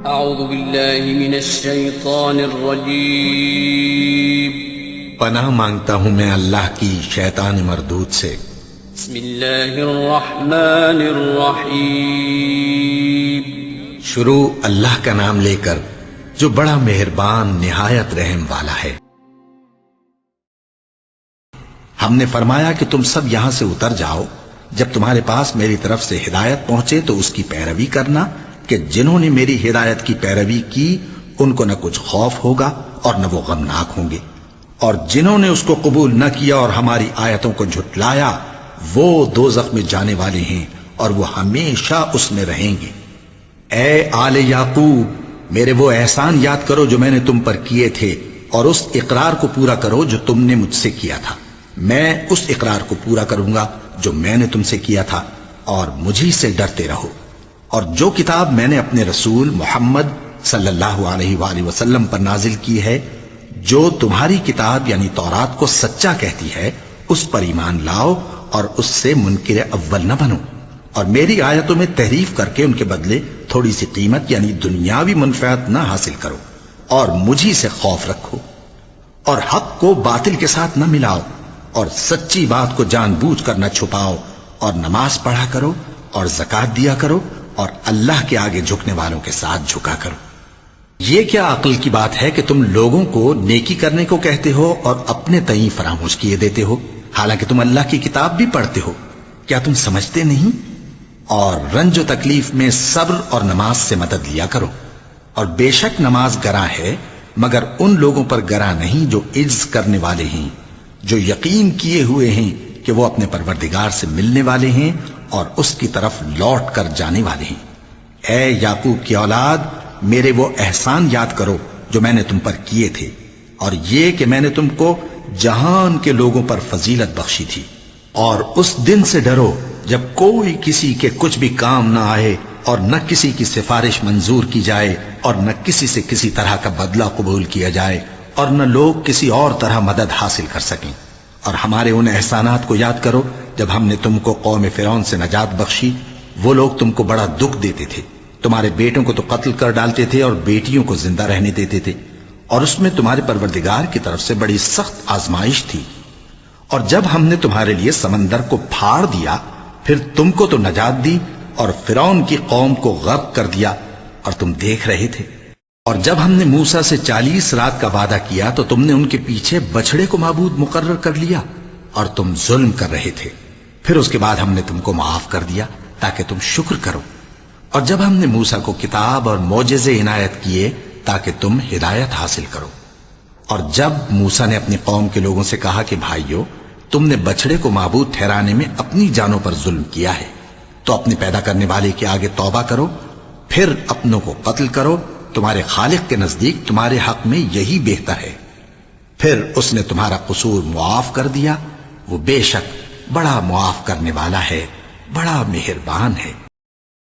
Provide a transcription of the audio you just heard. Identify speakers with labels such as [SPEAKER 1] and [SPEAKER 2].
[SPEAKER 1] اعوذ باللہ من الشیطان الرجیم
[SPEAKER 2] پناہ مانگتا ہوں میں اللہ کی شیطان مردود سے۔
[SPEAKER 1] بسم اللہ الرحمن الرحیم
[SPEAKER 2] شروع اللہ کا نام لے کر جو بڑا مہربان نہایت رحم والا ہے۔ ہم نے فرمایا کہ تم سب یہاں سے اتر جاؤ، جب تمہارے پاس میری طرف سے ہدایت پہنچے تو اس کی پیروی کرنا کہ جنہوں نے میری ہدایت کی پیروی کی ان کو نہ کچھ خوف ہوگا اور نہ وہ غمناک ہوں گے، اور جنہوں نے اس کو قبول نہ کیا اور ہماری آیتوں کو جھٹلایا وہ دوزخ میں جانے والے ہیں اور وہ ہمیشہ اس میں رہیں گے۔ اے آل یعقوب، میرے وہ احسان یاد کرو جو میں نے تم پر کیے تھے، اور اس اقرار کو پورا کرو جو تم نے مجھ سے کیا تھا۔ میں اس اقرار کو پورا کروں گا جو میں نے تم سے کیا تھا، اور مجھی سے ڈرتے رہو۔ اور جو کتاب میں نے اپنے رسول محمد صلی اللہ علیہ وآلہ وسلم پر نازل کی ہے، جو تمہاری کتاب یعنی تورات کو سچا کہتی ہے، اس پر ایمان لاؤ اور اس سے منکر اول نہ بنو، اور میری آیتوں میں تحریف کر کے ان کے بدلے تھوڑی سی قیمت یعنی دنیاوی منفعت نہ حاصل کرو، اور مجھی سے خوف رکھو، اور حق کو باطل کے ساتھ نہ ملاؤ، اور سچی بات کو جان بوجھ کر نہ چھپاؤ، اور نماز پڑھا کرو اور زکوٰۃ دیا کرو، اور اللہ کے آگے جھکنے والوں کے ساتھ جھکا کرو۔ یہ کیا عقل کی بات ہے کہ تم لوگوں کو نیکی کرنے کو کہتے ہو اور اپنے تئیں فراموش کیے دیتے ہو، حالانکہ تم اللہ کی کتاب بھی پڑھتے ہو؟ کیا تم سمجھتے نہیں؟ اور رنج و تکلیف میں صبر اور نماز سے مدد لیا کرو، اور بے شک نماز گراں ہے مگر ان لوگوں پر گراں نہیں جو عجز کرنے والے ہیں، جو یقین کیے ہوئے ہیں کہ وہ اپنے پروردگار سے ملنے والے ہیں اور اس کی طرف لوٹ کر جانے والے ہیں۔ اے یعقوب کی اولاد، میرے وہ احسان یاد کرو جو میں نے تم پر کیے تھے، اور یہ کہ میں نے تم کو جہان کے لوگوں پر فضیلت بخشی تھی، اور اس دن سے ڈرو جب کوئی کسی کے کچھ بھی کام نہ آئے، اور نہ کسی کی سفارش منظور کی جائے، اور نہ کسی سے کسی طرح کا بدلہ قبول کیا جائے، اور نہ لوگ کسی اور طرح مدد حاصل کر سکیں۔ اور ہمارے ان احسانات کو یاد کرو جب ہم نے تم کو قوم فرعون سے نجات بخشی، وہ لوگ تم کو بڑا دکھ دیتے تھے، تمہارے بیٹوں کو تو قتل کر ڈالتے تھے اور بیٹیوں کو زندہ رہنے دیتے تھے، اور اس میں تمہارے پروردگار کی طرف سے بڑی سخت آزمائش تھی۔ اور جب ہم نے تمہارے لیے سمندر کو پھاڑ دیا پھر تم کو تو نجات دی اور فرعون کی قوم کو غرق کر دیا، اور تم دیکھ رہے تھے۔ اور جب ہم نے موسیٰ سے 40 رات کا وعدہ کیا تو تم نے ان کے پیچھے بچڑے کو معبود مقرر کر لیا اور تم ظلم کر رہے تھے، پھر اس کے بعد ہم نے تم کو معاف کر دیا تاکہ تم شکر کرو۔ اور جب ہم نے موسیٰ کو کتاب اور معجزے عنایت کیے تاکہ تم ہدایت حاصل کرو۔ اور جب موسیٰ نے اپنی قوم کے لوگوں سے کہا کہ بھائیو، تم نے بچڑے کو معبود ٹھہرانے میں اپنی جانوں پر ظلم کیا ہے، تو اپنے پیدا کرنے والے کے آگے توبہ کرو، پھر اپنوں کو قتل کرو، تمہارے خالق کے نزدیک تمہارے حق میں یہی بہتر ہے۔ پھر اس نے تمہارا قصور معاف کر دیا، وہ بے شک بڑا معاف کرنے والا ہے، بڑا مہربان ہے۔